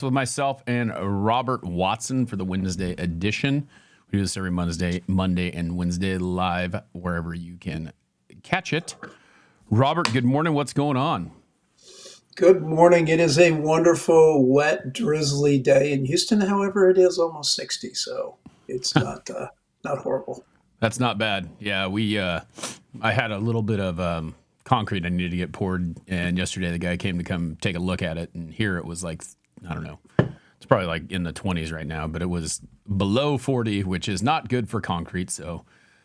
with myself and Robert Watson for the Wednesday edition. We do this every Monday and Wednesday live wherever you can catch it. Robert, good morning. What's going on? Good morning. It is a wonderful, wet, drizzly day in Houston. However, it is almost 60, so it's not horrible. That's not bad. Yeah, I had a little bit of concrete I needed to get poured, and yesterday the guy came to come take a look at it, and here it was like, I don't know, it's probably like in the 20s right now, but it was below 40, which is not good for concrete. So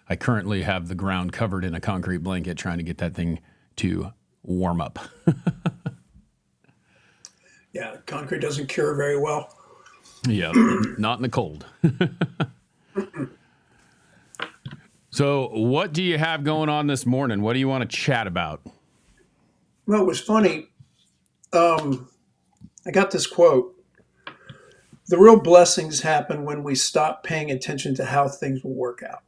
I currently have the ground covered in a concrete blanket trying to get that thing to warm up. Yeah, concrete doesn't cure very well. Yeah, not in the cold. So what do you have going on this morning? What do you want to chat about? Well, it was funny. I got this quote. The real blessings happen when we stop paying attention to how things will work out.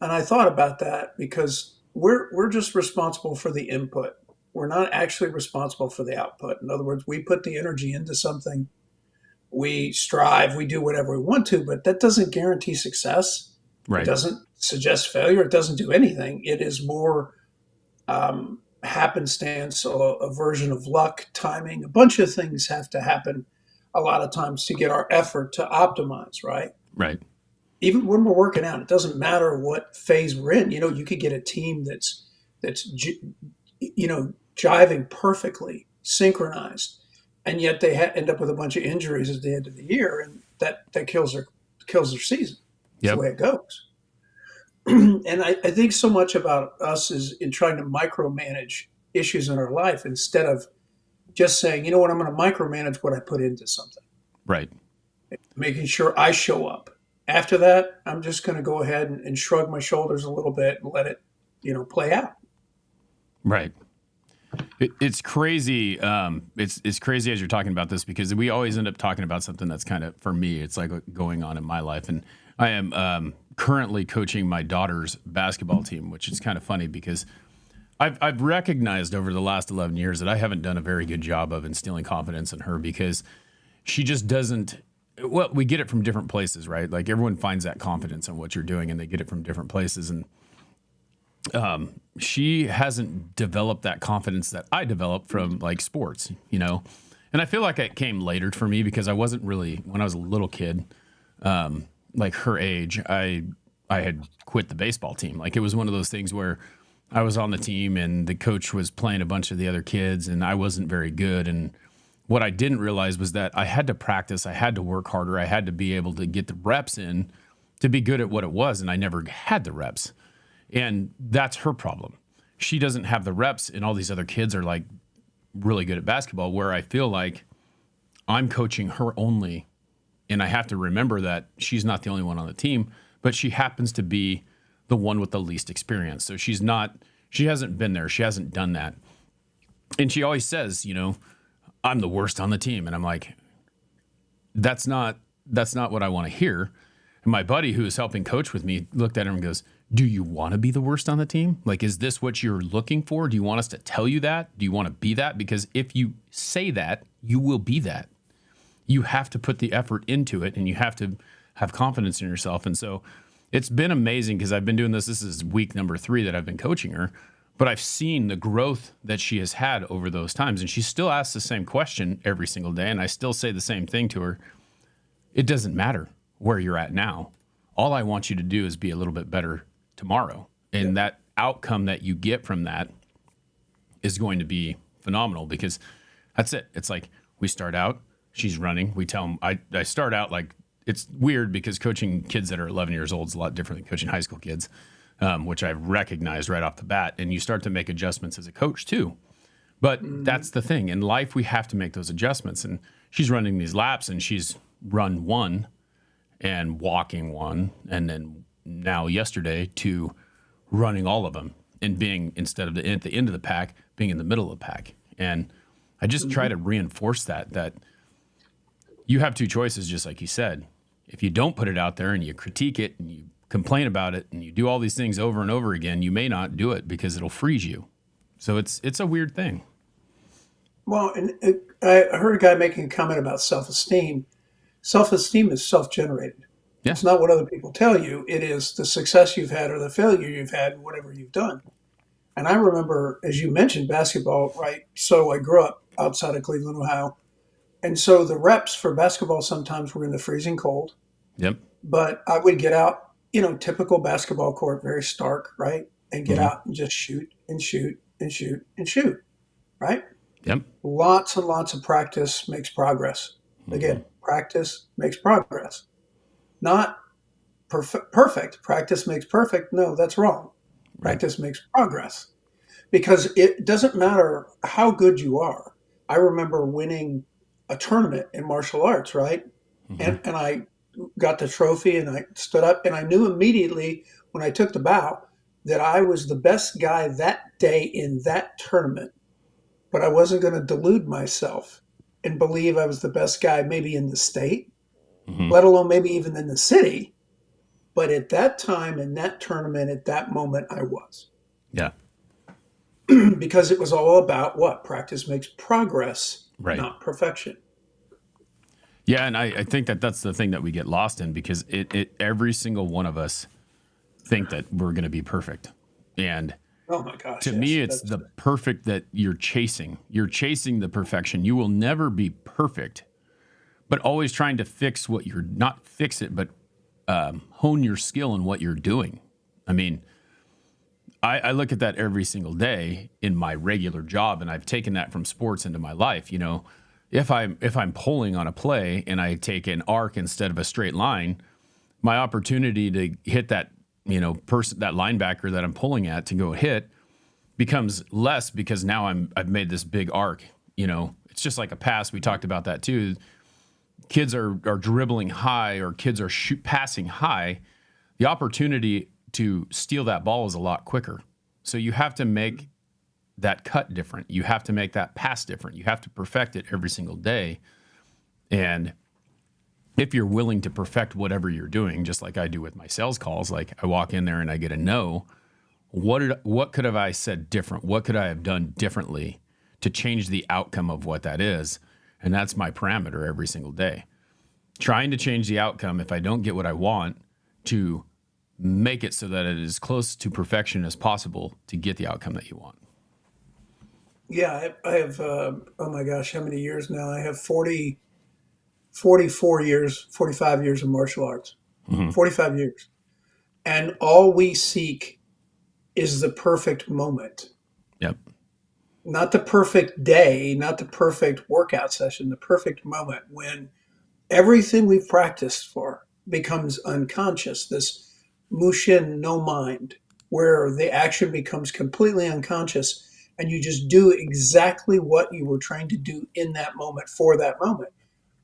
And I thought about that because we're just responsible for the input. We're not actually responsible for the output. In other words, we put the energy into something, we strive, we do whatever we want to, but that doesn't guarantee success. It Right. doesn't suggest failure. It doesn't do anything. It is more happenstance, a version of luck, timing. A bunch of things have to happen a lot of times to get our effort to optimize, right? Right. Even when we're working out, it doesn't matter what phase we're in. You know, you could get a team that's jiving perfectly, synchronized, and yet they end up with a bunch of injuries at the end of the year, and that kills their season. It's the Yep. way it goes. And I think so much about us is in trying to micromanage issues in our life instead of just saying, you know what, I'm going to micromanage what I put into something, Right. making sure I show up. After that, I'm just going to go ahead and shrug my shoulders a little bit and let it, play out. Right. It's crazy. It's crazy as you're talking about this because we always end up talking about something that's kind of, for me, it's like going on in my life. And I am currently coaching my daughter's basketball team, which is kind of funny because I've recognized over the last 11 years that I haven't done a very good job of instilling confidence in her because she just doesn't. Well, we get it from different places, right? Like everyone finds that confidence in what you're doing, and they get it from different places. And she hasn't developed that confidence that I developed from like sports, And I feel like it came later for me because I wasn't really, when I was a little kid, like her age, I had quit the baseball team. Like it was one of those things where I was on the team and the coach was playing a bunch of the other kids and I wasn't very good. And what I didn't realize was that I had to practice, I had to work harder, I had to be able to get the reps in to be good at what it was. And I never had the reps. And that's her problem. She doesn't have the reps, and all these other kids are like really good at basketball, where I feel like I'm coaching her only. And I have to remember that she's not the only one on the team, but she happens to be the one with the least experience. So she hasn't been there. She hasn't done that. And she always says, I'm the worst on the team. And I'm like, that's not what I want to hear. And my buddy who is helping coach with me looked at him and goes, do you want to be the worst on the team? Like, is this what you're looking for? Do you want us to tell you that? Do you want to be that? Because if you say that, you will be that. You have to put the effort into it and you have to have confidence in yourself. And so it's been amazing because I've been doing this. This is week number 3 that I've been coaching her, but I've seen the growth that she has had over those times. And she still asks the same question every single day. And I still say the same thing to her. It doesn't matter where you're at now. All I want you to do is be a little bit better tomorrow. And that outcome that you get from that is going to be phenomenal because that's it. It's like we start out, she's running. We tell them, I start out like, it's weird because coaching kids that are 11 years old is a lot different than coaching high school kids, which I've recognized right off the bat. And you start to make adjustments as a coach too. But that's the thing. In life, we have to make those adjustments. And she's running these laps and she's run 1 and walking 1. And then now yesterday to running all of them and being, instead of at the end of the pack, being in the middle of the pack. And I just try to reinforce that you have 2 choices, just like you said. If you don't put it out there and you critique it and you complain about it and you do all these things over and over again, you may not do it because it'll freeze you. So it's a weird thing. Well, and I heard a guy making a comment about self-esteem. Self-esteem is self-generated. Yeah. It's not what other people tell you. It is the success you've had or the failure you've had, whatever you've done. And I remember, as you mentioned, basketball, right? So I grew up outside of Cleveland, Ohio. And so the reps for basketball sometimes were in the freezing cold, Yep. but I would get out, typical basketball court, very stark, right? And get Hmm. out and just shoot and shoot and shoot and shoot, right? Yep. Lots and lots of practice makes progress. Hmm. Again, practice makes progress. Not perfect. Practice makes perfect. No, that's wrong. Right. Practice makes progress because it doesn't matter how good you are. I remember winning a tournament in martial arts, right? Hmm. And I got the trophy and I stood up and I knew immediately when I took the bow that I was the best guy that day in that tournament, but I wasn't going to delude myself and believe I was the best guy maybe in the state, Hmm. let alone maybe even in the city. But at that time, in that tournament, at that moment, I was. Yeah. Because it was all about what? Practice makes progress, Right. not perfection. Yeah, and I think that that's the thing that we get lost in because every single one of us think that we're going to be perfect, and Oh my gosh, to me, yes. it's That's the perfect that you're chasing. You're chasing the perfection. You will never be perfect, but always trying to fix what you're not fix it, but hone your skill in what you're doing. I mean, I look at that every single day in my regular job, and I've taken that from sports into my life. If I'm pulling on a play and I take an arc instead of a straight line, my opportunity to hit that person that linebacker that I'm pulling at to go hit becomes less because now I've made this big arc. It's just like a pass. We talked about that too. Kids are dribbling high or kids are passing high. The opportunity to steal that ball is a lot quicker. So you have to make that cut different. You have to make that pass different. You have to perfect it every single day. And if you're willing to perfect whatever you're doing, just like I do with my sales calls, like I walk in there and I get a no, what could have I said different? What could I have done differently to change the outcome of what that is? And that's my parameter every single day. Trying to change the outcome if I don't get what I want to make it so that it is close to perfection as possible to get the outcome that you want. yeah. I have oh my gosh, how many years now? I have 44 years, 45 years of martial arts, Hmm. 45 years, and all we seek is the perfect moment, Yep. not the perfect day, not the perfect workout session, the perfect moment when everything we've practiced for becomes unconscious. This Mushin no mind, where the action becomes completely unconscious and you just do exactly what you were trying to do in that moment for that moment.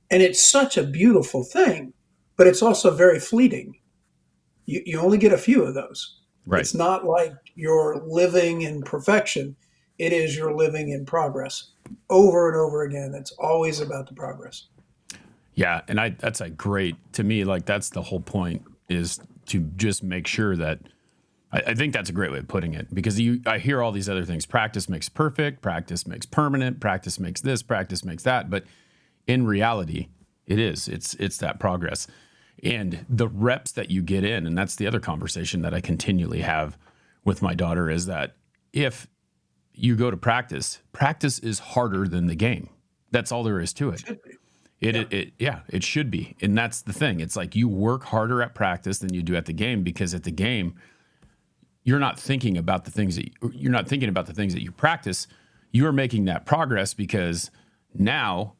And it's such a beautiful thing, but it's also very fleeting. You only get a few of those. Right. It's not like you're living in perfection, it is you're living in progress over and over again. It's always about the progress. Yeah. And that's a great, to me, like that's the whole point is to just make sure that I think that's a great way of putting it because I hear all these other things. Practice makes perfect, practice makes permanent, practice makes this, practice makes that. But in reality, it's that progress and the reps that you get in. And that's the other conversation that I continually have with my daughter is that if you go to practice, practice is harder than the game. That's all there is to it. Should be. It, Yeah. it, it yeah, it should be. And that's the thing. It's like you work harder at practice than you do at the game because at the game, you're not thinking about the things that you're not thinking about the things that you practice. You're making that progress because now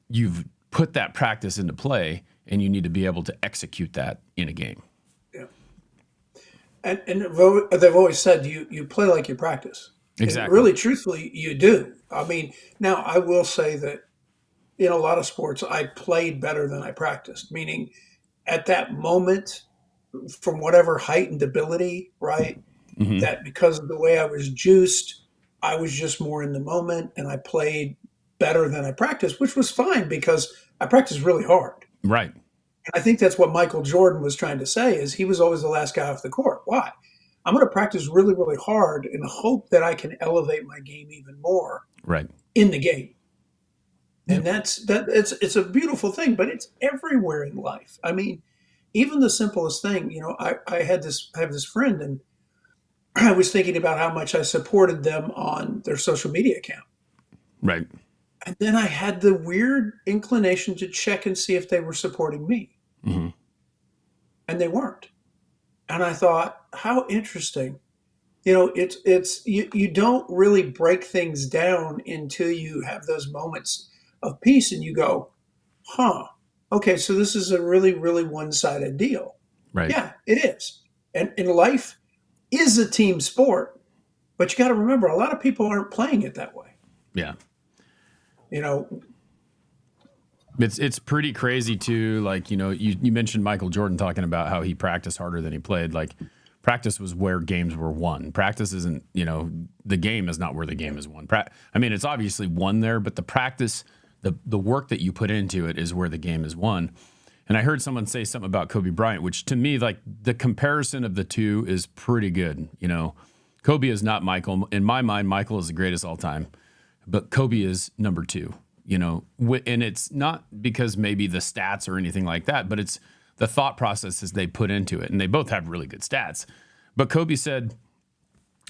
you've put that practice into play and you need to be able to execute that in a game. Yeah. And they've always said you play like you practice. And Exactly. really, truthfully, you do. I mean, now I will say that in a lot of sports, I played better than I practiced, meaning at that moment, from whatever heightened ability, right? Hmm. That because of the way I was juiced, I was just more in the moment and I played better than I practiced, which was fine because I practiced really hard. Right. And I think that's what Michael Jordan was trying to say is he was always the last guy off the court. Why? I'm going to practice really, really hard and hope that I can elevate my game even more. Right. in the game. And it's a beautiful thing, but it's everywhere in life. I mean, even the simplest thing, I have this friend, and I was thinking about how much I supported them on their social media account. Right. And then I had the weird inclination to check and see if they were supporting me. Mm-hmm. And they weren't. And I thought, how interesting. You don't really break things down until you have those moments of peace and you go, huh, okay, so this is a really, really one-sided deal. Right. Yeah, it is. And life is a team sport, but you got to remember a lot of people aren't playing it that way. Yeah. You know, It's pretty crazy too. Like, you mentioned Michael Jordan talking about how he practiced harder than he played. Like, practice was where games were won. Practice isn't, the game is not where the game is won. I mean, it's obviously won there, but the practice, the work that you put into it is where the game is won. And I heard someone say something about Kobe Bryant, which to me, like, the comparison of the two is pretty good. Kobe is not Michael. In my mind, Michael is the greatest all time, but Kobe is number two. And it's not because maybe the stats or anything like that, but it's the thought processes they put into it. And they both have really good stats. But Kobe said,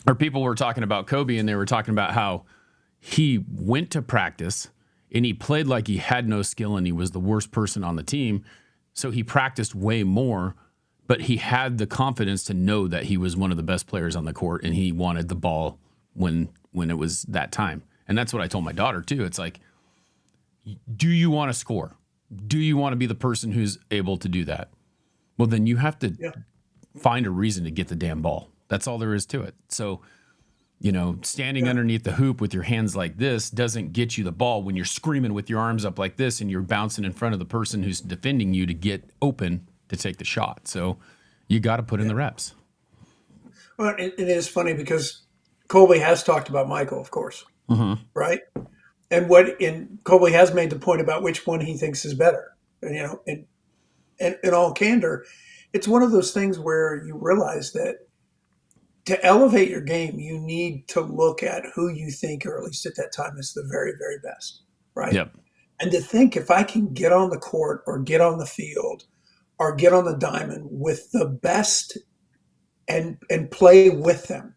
or people were talking about Kobe, and they were talking about how he went to practice and he played like he had no skill and he was the worst person on the team. So he practiced way more, but he had the confidence to know that he was one of the best players on the court and he wanted the ball when it was that time. And that's what I told my daughter too. It's like, do you want to score? Do you want to be the person who's able to do that? Well, then you have to find a reason to get the damn ball. That's all there is to it. So, standing underneath the hoop with your hands like this doesn't get you the ball when you're screaming with your arms up like this and you're bouncing in front of the person who's defending you to get open to take the shot. So you got to put in the reps. Well, it is funny because Colby has talked about Michael, of course, right? And Colby has made the point about which one he thinks is better. And, in all candor, it's one of those things where you realize that to elevate your game, you need to look at who you think, or at least at that time, is the very, very best, right? Yep. And to think, if I can get on the court or get on the field or get on the diamond with the best and play with them,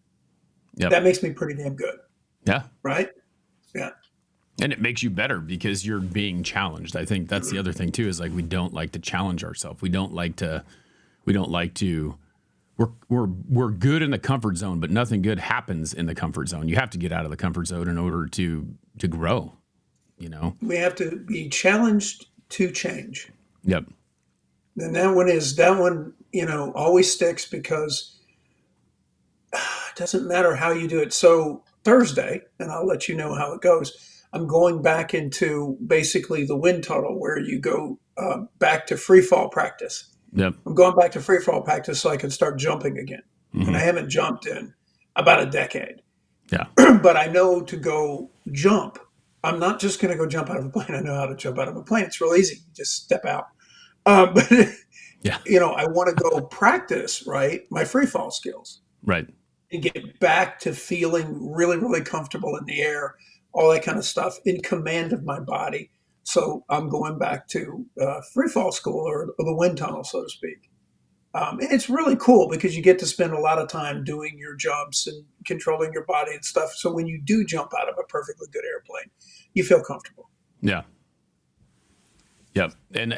that makes me pretty damn good. Yeah. Right? Yeah. And it makes you better because you're being challenged. I think that's the other thing too, is like, we don't like to challenge ourselves. We don't like to, we're good in the comfort zone, but nothing good happens in the comfort zone. You have to get out of the comfort zone in order to grow, We have to be challenged to change. Yep. And that one, always sticks because it doesn't matter how you do it. So Thursday, and I'll let you know how it goes, I'm going back into basically the wind tunnel where you go back to free fall practice. Yep. I'm going back to free fall practice so I can start jumping again. Mm-hmm. And I haven't jumped in about a decade. Yeah. But I know to go jump, I'm not just going to go jump out of a plane. I know how to jump out of a plane. It's real easy. You just step out. But, I want to go practice, right, my free fall skills. Right. And get back to feeling really, really comfortable in the air, all that kind of stuff, in command of my body. So I'm going back to free fall school or the wind tunnel, so to speak. And it's really cool because you get to spend a lot of time doing your jumps and controlling your body and stuff. So when you do jump out of a perfectly good airplane, you feel comfortable. Yeah. Yep. And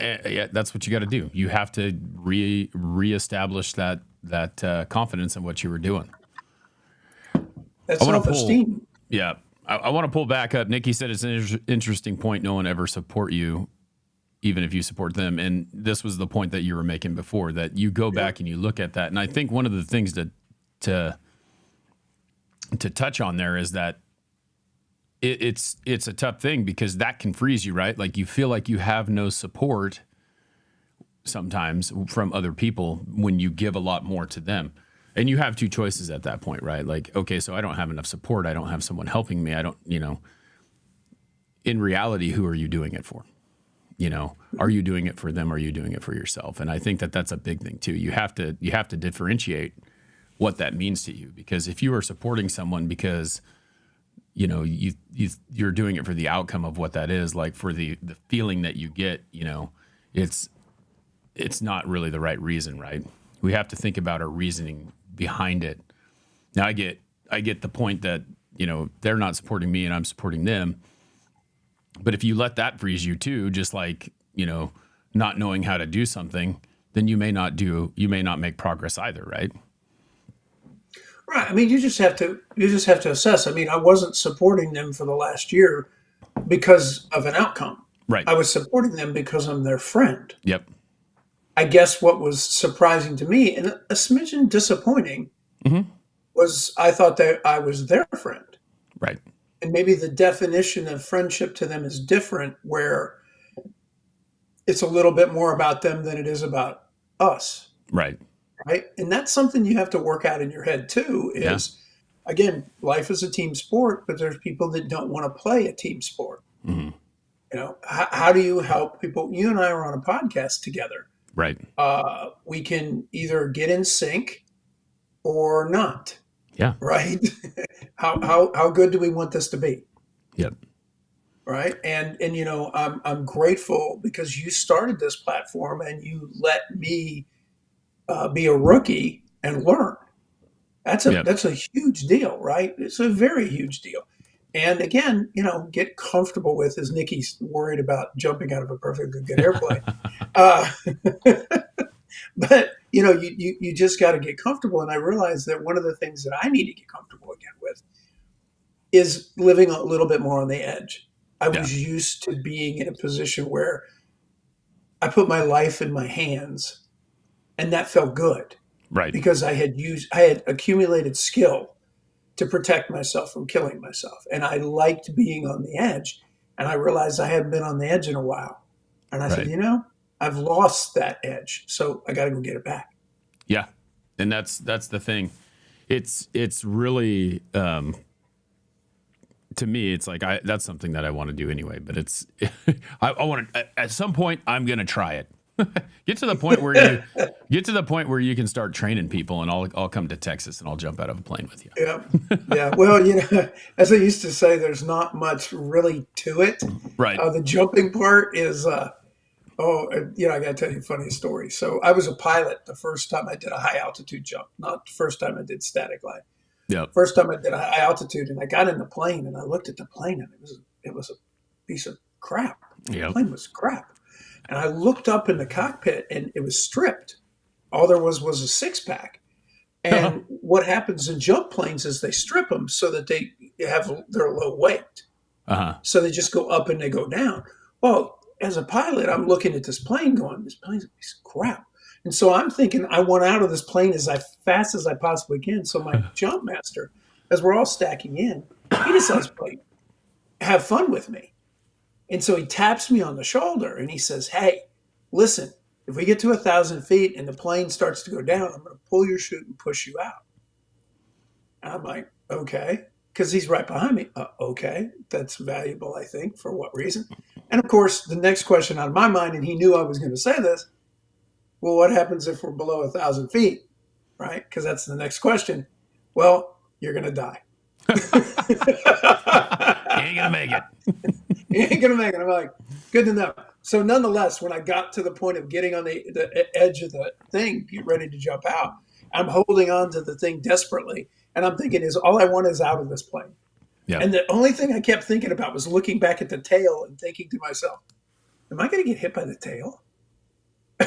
that's what you got to do. You have to reestablish that confidence in what you were doing. That's self-esteem. Yeah. I want to pull back up. Nikki said it's an interesting point. No one ever support you, even if you support them. And this was the point that you were making before, that you go back and you look at that. And I think one of the things to touch on there is that it's a tough thing because that can freeze you, right? Like, you feel like you have no support sometimes from other people when you give a lot more to them. And you have two choices at that point, right? Like, okay, so I don't have enough support. I don't have someone helping me. I don't, in reality, who are you doing it for? Are you doing it for them? Or are you doing it for yourself? And I think that that's a big thing too. You have to differentiate what that means to you, because if you are supporting someone because, you're doing it for the outcome of what that is, like for the feeling that you get, it's not really the right reason, right? We have to think about our reasoning behind it. Now I get the point that, they're not supporting me and I'm supporting them. But if you let that freeze you too, just like, not knowing how to do something, then you may not make progress either, right? Right. I mean, you just have to assess. I mean, I wasn't supporting them for the last year because of an outcome. Right. I was supporting them because I'm their friend. Yep. I guess what was surprising to me and a smidgen disappointing was I thought that I was their friend. Right. And maybe the definition of friendship to them is different, where it's a little bit more about them than it is about us. Right. Right. And that's something you have to work out in your head too, is again, life is a team sport, but there's people that don't want to play a team sport. Mm-hmm. How do you help people? You and I are on a podcast together. Right. We can either get in sync or not. Yeah. Right. How good do we want this to be? Yep. Right. And I'm grateful because you started this platform and you let me be a rookie and learn. That's a huge deal, right? It's a very huge deal. And again, get comfortable with, as Nikki's worried about jumping out of a perfectly good airplane. But you just got to get comfortable. And I realized that one of the things that I need to get comfortable again with is living a little bit more on the edge. I was used to being in a position where I put my life in my hands, and that felt good. Right. Because I had accumulated skill to protect myself from killing myself. And I liked being on the edge. And I realized I hadn't been on the edge in a while. And I said, I've lost that edge. So I got to go get it back. Yeah. And that's the thing. It's really, to me, it's like, that's something that I want to do anyway, but I want to, at some point, I'm going to try it. Get to the point where you can start training people, and I'll come to Texas and I'll jump out of a plane with you. Yeah. Well, as I used to say, there's not much really to it. Right. The jumping part is, I got to tell you a funny story. So I was a pilot the first time I did a high altitude jump, not the first time I did static line. Yeah. First time I did a high altitude, and I got in the plane and I looked at the plane, and it was a piece of crap. Yeah. The plane was crap. And I looked up in the cockpit and it was stripped. All there was a six-pack. And what happens in jump planes is they strip them so that they're low weight. So they just go up and they go down. Well, as a pilot, I'm looking at this plane going, this plane's a piece of crap. And so I'm thinking I want out of this plane as fast as I possibly can. So my jump master, as we're all stacking in, he decides to have fun with me. And so he taps me on the shoulder and he says, "Hey, listen, if we get to 1,000 feet and the plane starts to go down, I'm going to pull your chute and push you out." And I'm like, okay, because he's right behind me. Okay, that's valuable, I think. For what reason? And of course, the next question on my mind, and he knew I was going to say this, well, what happens if we're below 1,000 feet, right? Because that's the next question. Well, you're going to die. You ain't going to make it. You ain't going to make it. I'm like, good to know. So nonetheless, when I got to the point of getting on the edge of the thing, get ready to jump out, I'm holding on to the thing desperately. And I'm thinking, all I want is out of this plane. Yeah. And the only thing I kept thinking about was looking back at the tail and thinking to myself, am I going to get hit by the tail? Oh,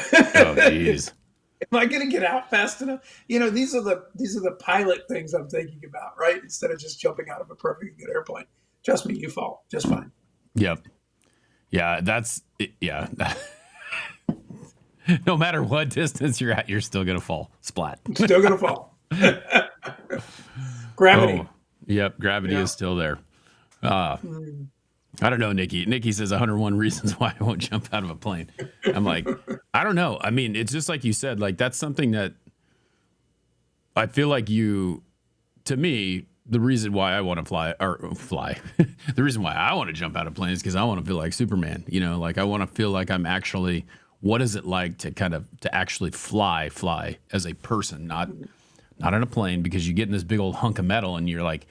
jeez. Am I going to get out fast enough? These are the pilot things I'm thinking about, right? Instead of just jumping out of a perfectly good airplane. Trust me, you fall just fine. Yep. Yeah, that's it. Yeah. No matter what distance you're at, you're still going to fall. Splat. Still going to fall. Gravity. Oh, yep, gravity is still there. I don't know, Nikki. Nikki says 101 reasons why I won't jump out of a plane. I'm like, I don't know. I mean, it's just like you said, like that's something that I feel like to me, the reason why I want to fly, the reason why I want to jump out of planes is because I want to feel like Superman. Like I want to feel like I'm actually, what is it like to actually fly as a person, not in a plane, because you get in this big old hunk of metal and you're like,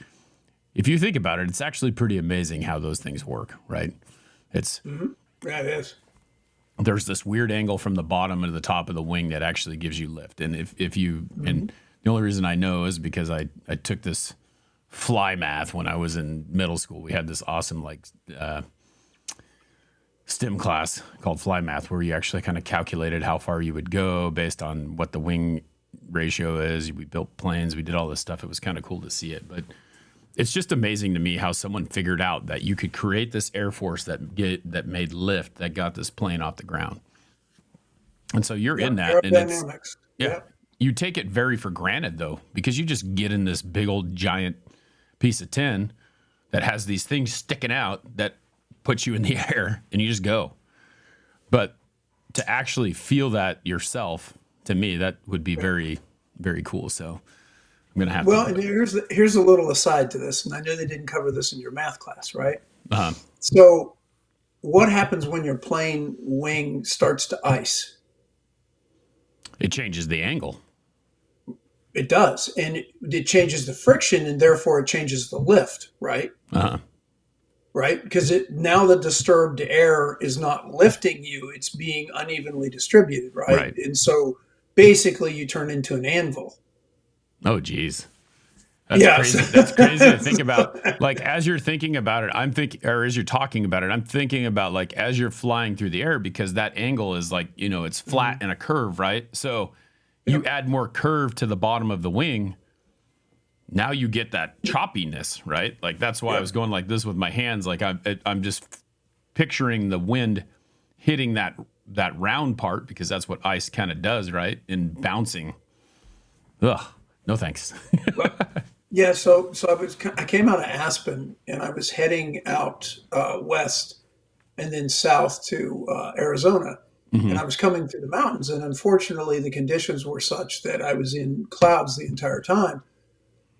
if you think about it, it's actually pretty amazing how those things work, right? It's Yeah, it is. there's this weird angle from the bottom to the top of the wing that actually gives you lift. And if you and the only reason I know is because I took this fly math when I was in middle school. We had this awesome STEM class called fly math where you actually kind of calculated how far you would go based on what the wing ratio is. We built planes, we did all this stuff. It was kind of cool to see it, but it's just amazing to me how someone figured out that you could create this air force that made lift that got this plane off the ground. And so you're in that, and it's Aerodynamics. yeah. Yeah. You take it very for granted though, because you just get in this big old giant piece of tin that has these things sticking out that puts you in the air and you just go. But to actually feel that yourself, to me, that would be very, very cool. So I'm gonna have Well, to. and here's a little aside to this, and I know they didn't cover this in your math class, right? Uh, So, what happens when your plane wing starts to ice? it changes the angle. It does, and it changes the friction, and therefore it changes the lift, right? Uh, Right, because it now the disturbed air is not lifting you; it's being unevenly distributed, right? right. And so basically, you turn into an anvil. Oh, geez. That's Yes. crazy. That's crazy to think about. Like as you're thinking about it, I'm thinking, or as you're talking about it, I'm thinking about like as you're flying through the air because that angle is like it's flat and a curve, right? So you add more curve to the bottom of the wing. Now you get that choppiness, right? Like that's why I was going like this with my hands. Like I'm just picturing the wind hitting that round part because that's what ice kind of does, right? And bouncing. Ugh, no thanks. Yeah, so I came out of Aspen and I was heading out west and then south to Arizona, and I was coming through the mountains, and unfortunately the conditions were such that I was in clouds the entire time.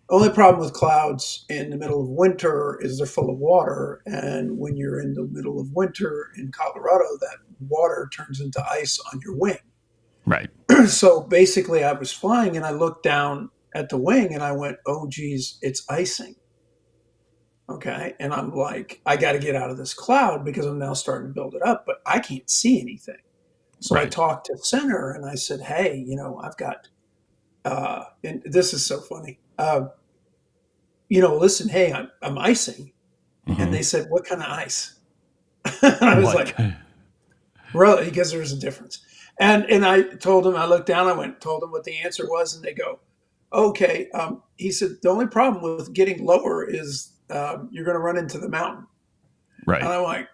Only problem with clouds in the middle of winter is they're full of water, and when you're in the middle of winter in Colorado, that water turns into ice on your wing. Right. So basically, I was flying and I looked down at the wing and I went, "Oh, geez, it's icing." Okay. And I'm like, I got to get out of this cloud because I'm now starting to build it up, but I can't see anything. So I Right. talked to Center and I said, "Hey, I've got, and this is so funny. Listen, hey, I'm icing." And Hmm. they said, "What kind of ice?" I was What? like, "Really?" Because there's a difference. And I told them, I looked down, told them what the answer was, and they go, "Okay." He said, "The only problem with getting lower is you're going to run into the mountain." And Right. I'm like,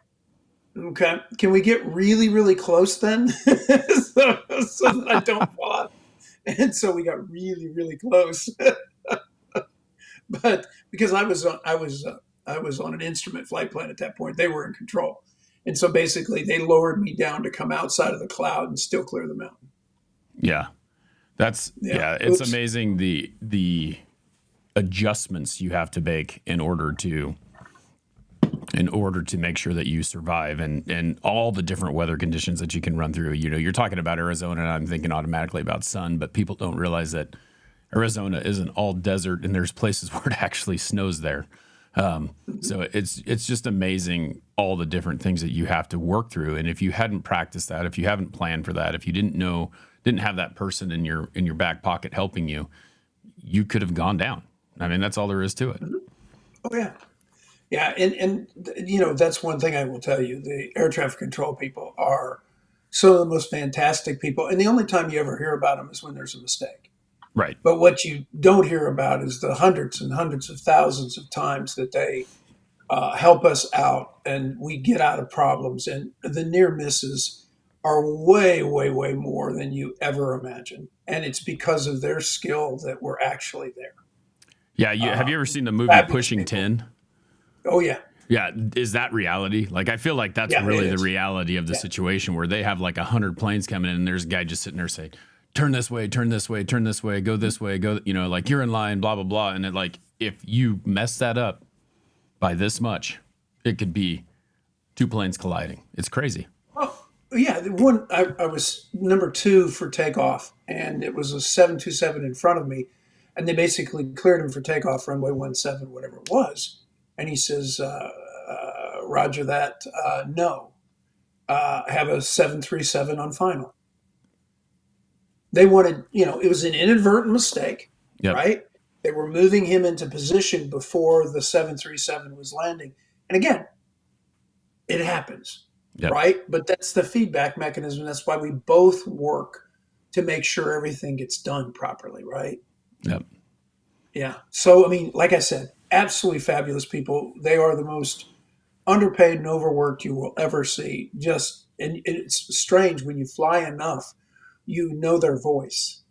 "Okay, can we get really, really close then, so that I don't fall out?" And so we got really, really close, but because I was on an instrument flight plan at that point, they were in control, and so basically they lowered me down to come outside of the cloud and still clear the mountain. Yeah. That's Yeah. yeah. It's Oops. amazing the adjustments you have to make in order to make sure that you survive and all the different weather conditions that you can run through. You're talking about Arizona and I'm thinking automatically about sun, but people don't realize that Arizona isn't all desert and there's places where it actually snows there. So it's just amazing all the different things that you have to work through. And if you hadn't practiced that, if you haven't planned for that, if you didn't have that person in your back pocket helping you, you could have gone down. I mean, that's all there is to it. Oh yeah. Yeah, and that's one thing I will tell you: the air traffic control people are some of the most fantastic people, and the only time you ever hear about them is when there's a mistake. Right. But what you don't hear about is the hundreds and hundreds of thousands of times that they help us out, and we get out of problems, and the near misses are way, way, way more than you ever imagine, and it's because of their skill that we're actually there. Yeah. Have you ever seen the movie Fabulous Pushing people. 10? Oh yeah, Yeah, is that reality? Like, I feel like that's yeah, it really the is. reality of the Yeah. situation where they have like 100 planes coming in, and there's a guy just sitting there saying, "Turn this way, turn this way, turn this way, go this way, go." Like you're in line, blah blah blah, and like if you mess that up by this much, it could be two planes colliding. It's crazy. Oh, yeah. The one I was number two for takeoff, and it was a 727 in front of me, and they basically cleared him for takeoff, runway 17, whatever it was. And he says, Roger that, no, have a 737 on final. They wanted, it was an inadvertent mistake, Yep. right? They were moving him into position before the 737 was landing. And again, it happens, Yep. right? But that's the feedback mechanism. That's why we both work to make sure everything gets done properly, right? Yep. Yeah. So, I mean, like I said, absolutely fabulous people. They are the most underpaid and overworked you will ever see. And it's strange when you fly enough, you know their voice,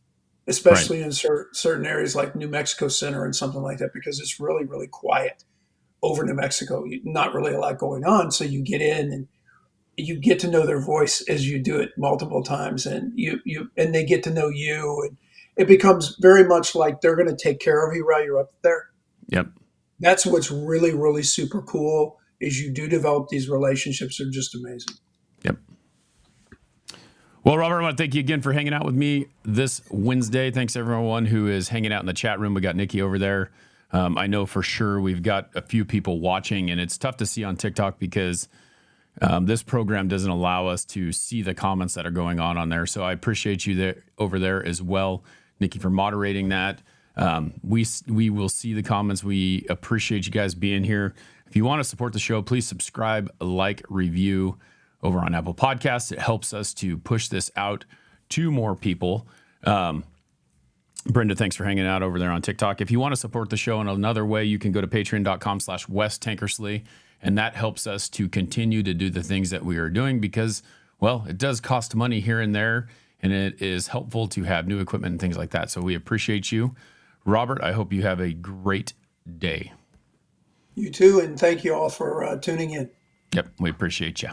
especially in certain areas like New Mexico Center and something like that, because it's really, really quiet over New Mexico. Not really a lot going on. So you get in and you get to know their voice as you do it multiple times, and and they get to know you, and it becomes very much like they're going to take care of you while you're up there. Yep. That's what's really, really super cool is you do develop these relationships. They're just amazing. Yep. Well, Robert, I want to thank you again for hanging out with me this Wednesday. Thanks everyone who is hanging out in the chat room. We got Nikki over there. I know for sure we've got a few people watching, and it's tough to see on TikTok because this program doesn't allow us to see the comments that are going on there. So I appreciate you there over there as well, Nikki, for moderating that. We will see the comments. We appreciate you guys being here. If you want to support the show, please subscribe, like, review over on Apple Podcasts. It helps us to push this out to more people. Brenda, thanks for hanging out over there on TikTok. If you want to support the show in another way, you can go to patreon.com/Wes Tankersley, and that helps us to continue to do the things that we are doing because, well, it does cost money here and there, and it is helpful to have new equipment and things like that. So we appreciate you. Robert, I hope you have a great day. You too, and thank you all for tuning in. Yep, we appreciate you.